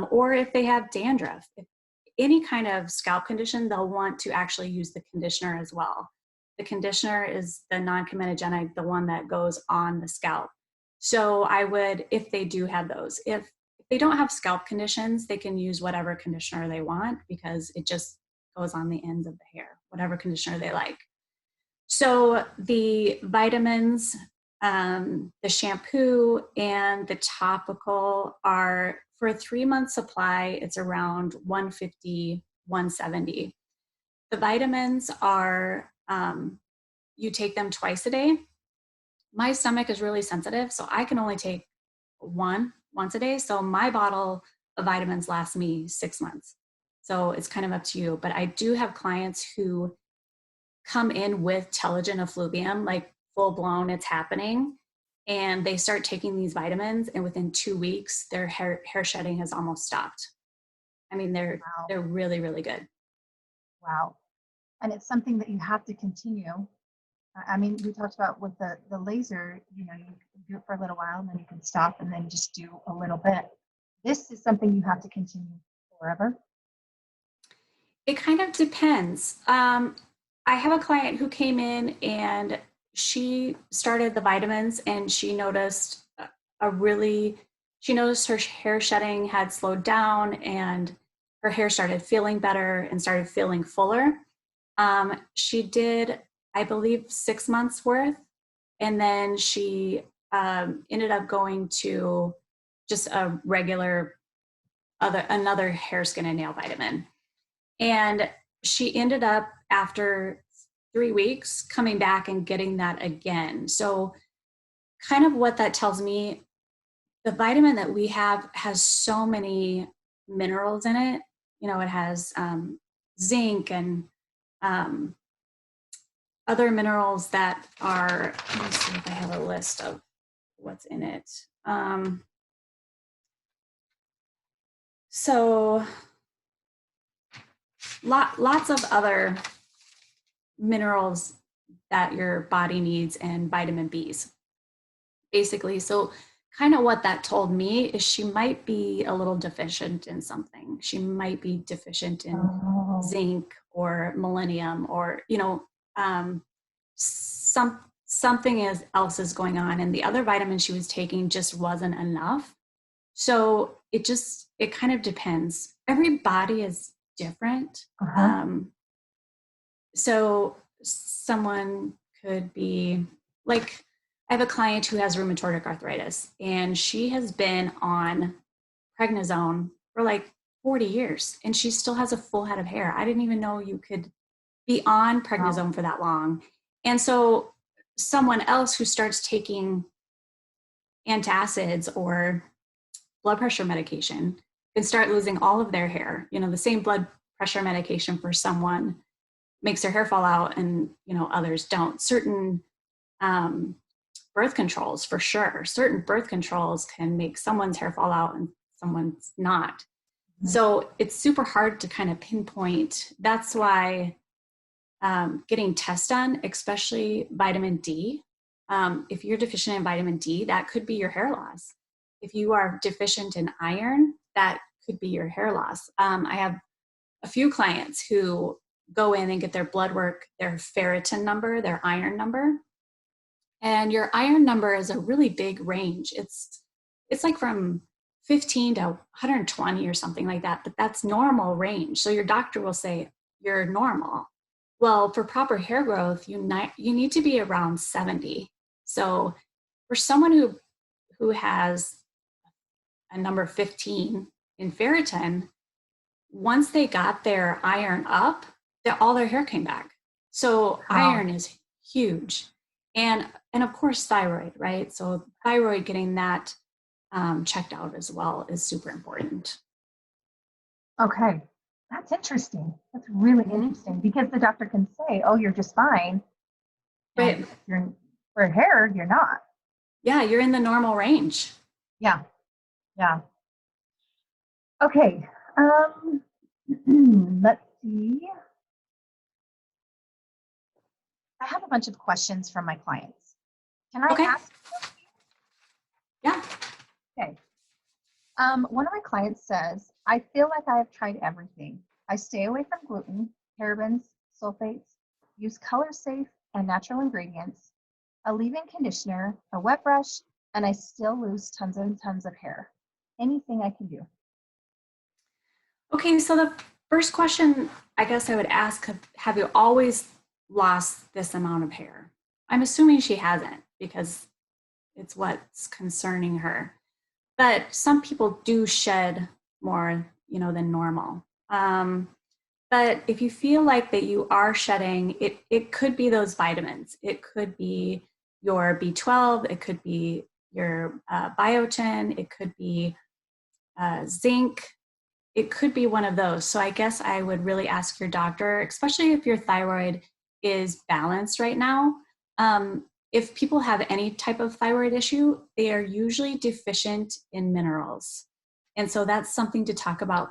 or if they have dandruff, if any kind of scalp condition, they'll want to actually use the conditioner as well. The conditioner is the non-comedogenic, the one that goes on the scalp. So I would, if they do have those, if they don't have scalp conditions, they can use whatever conditioner they want because it just goes on the ends of the hair, whatever conditioner they like. So the vitamins, the shampoo, and the topical are, for a 3-month supply, it's around $150, $170. The vitamins are, you take them twice a day. My stomach is really sensitive, so I can only take once a day. So my bottle of vitamins lasts me 6 months. So it's kind of up to you. But I do have clients who come in with telogen effluvium, like full blown, it's happening. And they start taking these vitamins, and within 2 weeks, their hair shedding has almost stopped. I mean, they're really, really good. Wow. And it's something that you have to continue. I mean, we talked about with the laser, you can do it for a little while and then you can stop and then just do a little bit. This is something you have to continue forever. It kind of depends. I have a client who came in and she started the vitamins, and she noticed she noticed her hair shedding had slowed down, and her hair started feeling better and started feeling fuller. She did, I believe, 6 months worth. And then she ended up going to just a regular another hair, skin, and nail vitamin. And she ended up, after 3 weeks, coming back and getting that again. So kind of what that tells me, the vitamin that we have has so many minerals in it. You know, it has zinc and um, other minerals that are, let me see if I have a list of what's in it. So lots of other minerals that your body needs, and vitamin B's, basically. So kind of what that told me is she might be a little deficient in something. She might be deficient in zinc or selenium, or, you know, something else is going on, and the other vitamin she was taking just wasn't enough. So it kind of depends. Every body is different. So someone could be like, I have a client who has rheumatoid arthritis, and she has been on prednisone for like 40 years, and she still has a full head of hair. I didn't even know you could be on prednisone for that long. And so someone else who starts taking antacids or blood pressure medication can start losing all of their hair. You know, the same blood pressure medication for someone makes their hair fall out, and, you know, others don't. Certain birth controls, for sure. Certain birth controls can make someone's hair fall out and someone's not. So it's super hard to kind of pinpoint. That's why getting tests done, especially vitamin D. If you're deficient in vitamin D, that could be your hair loss. If you are deficient in iron, that could be your hair loss. I have a few clients who go in and get their blood work, their ferritin number, their iron number. And your iron number is a really big range. It's like from 15 to 120 or something like that, but that's normal range. So your doctor will say you're normal. Well, for proper hair growth, you need to be around 70. So for someone who has a number 15 in ferritin, once they got their iron up, all their hair came back. So iron is huge. And of course, thyroid, right? So thyroid, getting that checked out as well is super important. Okay, that's interesting. That's really interesting, because the doctor can say, "Oh, you're just fine," Right. You're, for hair, you're not. Yeah, you're in the normal range. Yeah, yeah. Okay, let's see. I have a bunch of questions from my clients. Can I ask? Yeah. Okay. One of my clients says, "I feel like I have tried everything. I stay away from gluten, parabens, sulfates, use color safe and natural ingredients, a leave-in conditioner, a wet brush, and I still lose tons and tons of hair. Anything I can do?" Okay, so the first question I guess I would ask, have you always lost this amount of hair? I'm assuming she hasn't, because it's what's concerning her. But some people do shed more, you know, than normal. But if you feel like that you are shedding, it could be those vitamins. It could be your B12. It could be your biotin. It could be zinc. It could be one of those. So I guess I would really ask your doctor, especially if your thyroid is balanced right now. If people have any type of thyroid issue, they are usually deficient in minerals. And so that's something to talk about.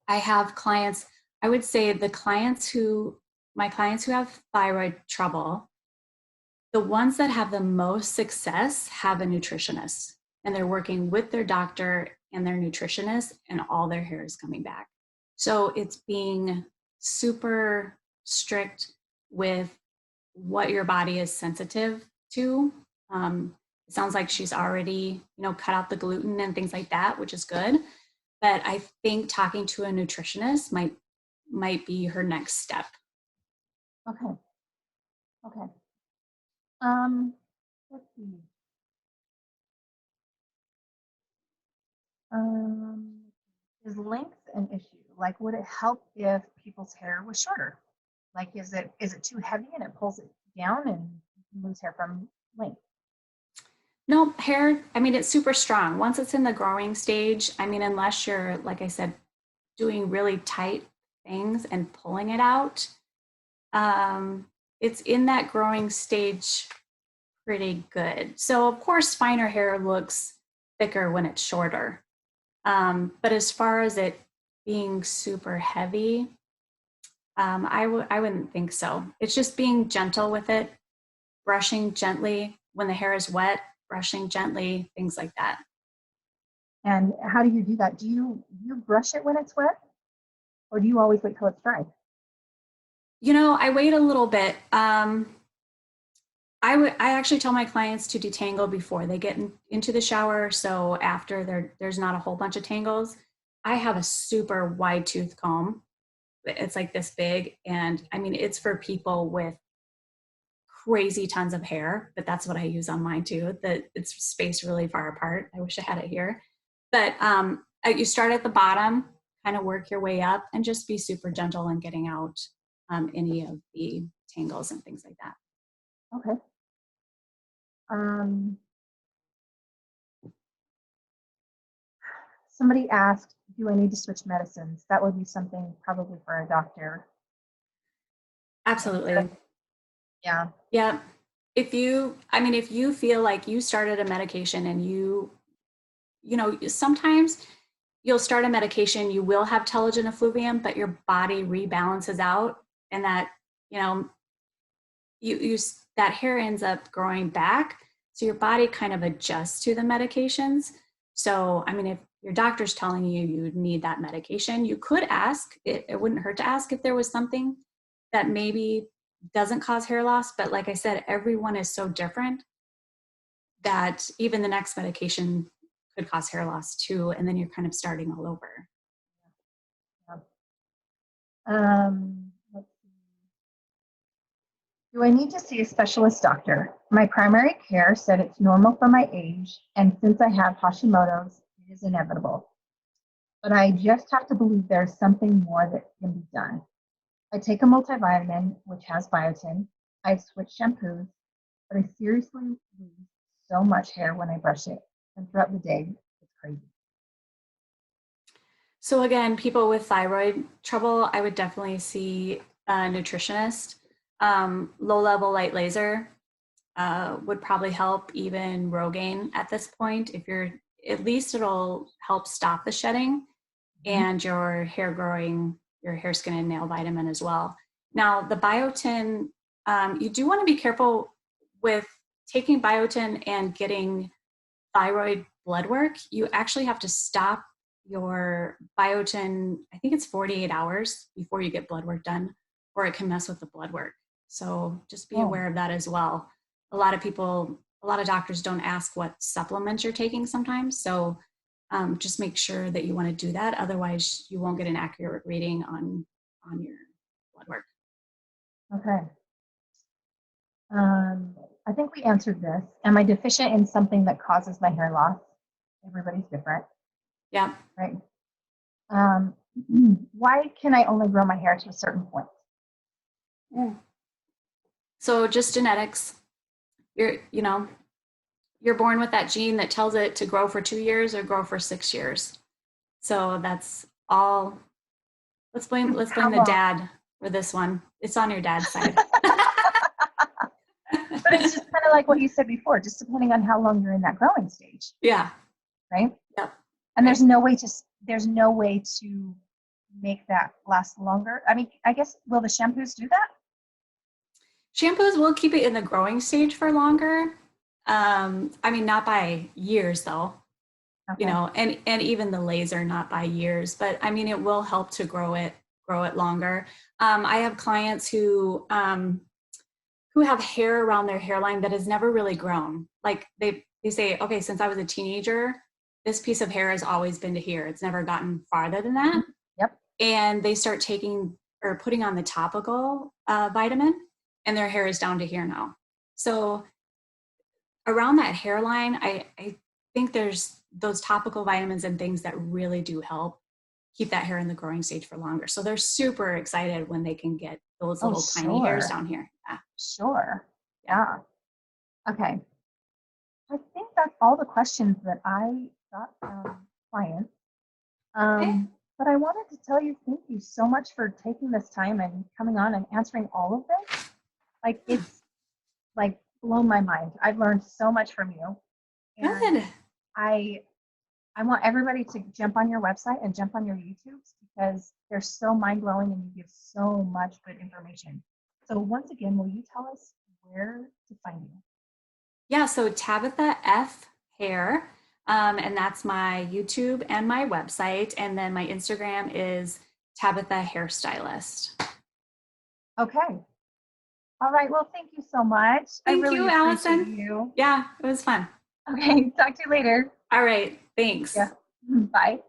I have clients, I would say my clients who have thyroid trouble, the ones that have the most success have a nutritionist, and they're working with their doctor and their nutritionist, and all their hair is coming back. So it's being super strict with what your body is sensitive to. It sounds like she's already, you know, cut out the gluten and things like that, which is good. but I think talking to a nutritionist might be her next step. Okay. Okay. Let's see. Um, is length an issue? Like, would it help if people's hair was shorter? Like, is it too heavy and it pulls it down and you can lose hair from length? No, hair, I mean, it's super strong. Once it's in the growing stage, I mean, unless you're, like I said, doing really tight things and pulling it out, um, it's in that growing stage pretty good. So, of course, finer hair looks thicker when it's shorter. But as far as it being super heavy, I wouldn't think so. It's just being gentle with it, brushing gently when the hair is wet, brushing gently, things like that. And how do you do that? Do you brush it when it's wet, or do you always wait till it's dry? You know, I wait a little bit. I actually tell my clients to detangle before they get into the shower. So after there's not a whole bunch of tangles. I have a super wide tooth comb. It's like this big. And I mean, it's for people with crazy tons of hair, but that's what I use on mine too. That it's spaced really far apart. I wish I had it here. But you start at the bottom, kind of work your way up, and just be super gentle in getting out any of the tangles and things like that. Okay. Um, Somebody asked, do I need to switch medicines? That would be something probably for a doctor. Absolutely. Yeah. Yeah. If you feel like you started a medication and you know, sometimes you'll start a medication, you will have telogen effluvium, but your body rebalances out, and that, you know, that hair ends up growing back. So your body kind of adjusts to the medications. So, I mean, if your doctor's telling you you need that medication, you could ask, it wouldn't hurt to ask if there was something that maybe doesn't cause hair loss. But like I said, everyone is so different that even the next medication could cause hair loss too. And then you're kind of starting all over. Let's see. Do I need to see a specialist doctor? My primary care said it's normal for my age, and since I have Hashimoto's, it is inevitable. But I just have to believe there's something more that can be done. I take a multivitamin, which has biotin. I've switched shampoos, but I seriously lose so much hair when I brush it. And throughout the day, it's crazy. So again, people with thyroid trouble, I would definitely see a nutritionist. Low level light laser would probably help, even Rogaine at this point. If you're, at least it'll help stop the shedding and your hair growing, your hair, skin, and nail vitamin as well. Now, the biotin, you do want to be careful with taking biotin and getting thyroid blood work. You actually have to stop your biotin, I think it's 48 hours before you get blood work done, or it can mess with the blood work. So just be aware of that as well. A lot of doctors don't ask what supplements you're taking sometimes. So just make sure that you want to do that. Otherwise, you won't get an accurate reading on your blood work. Okay. I think we answered this. Am I deficient in something that causes my hair loss? Everybody's different. Yeah. Right. Why can I only grow my hair to a certain point? So just genetics. You're born with that gene that tells it to grow for 2 years or grow for 6 years. So that's all. Let's blame the dad for this one. It's on your dad's side. But it's just kind of like what you said before, just depending on how long you're in that growing stage. Yeah. Right? Yep. And there's no way to make that last longer. I mean, I guess, will the shampoos do that? Shampoos will keep it in the growing stage for longer. I mean, not by years though. Okay. And even the laser, not by years, but I mean, it will help to grow it longer. I have clients who have hair around their hairline that has never really grown. Like they say, okay, since I was a teenager, this piece of hair has always been to here. It's never gotten farther than that. Yep. And they start taking or putting on the topical vitamin, and their hair is down to here now. So around that hairline, I think there's those topical vitamins and things that really do help keep that hair in the growing stage for longer. So they're super excited when they can get those Oh, little tiny hairs sure. down here. Yeah. Sure. Yeah. Okay. I think that's all the questions that I got from clients. Okay. But I wanted to tell you, thank you so much for taking this time and coming on and answering all of this. Like, Yeah. it's like blown my mind. I've learned so much from you. And Good. I I want everybody to jump on your website and jump on your YouTubes because they're so mind blowing and you give so much good information. So once again, will you tell us where to find you? Yeah, so Tabitha F Hair, and that's my YouTube and my website. And then my Instagram is Tabitha Hairstylist. Okay. All right. Well, thank you so much. I Thank really you, appreciate Allison. you. Yeah, it was fun. Okay. Talk to you later. All right, thanks. Yeah. Bye.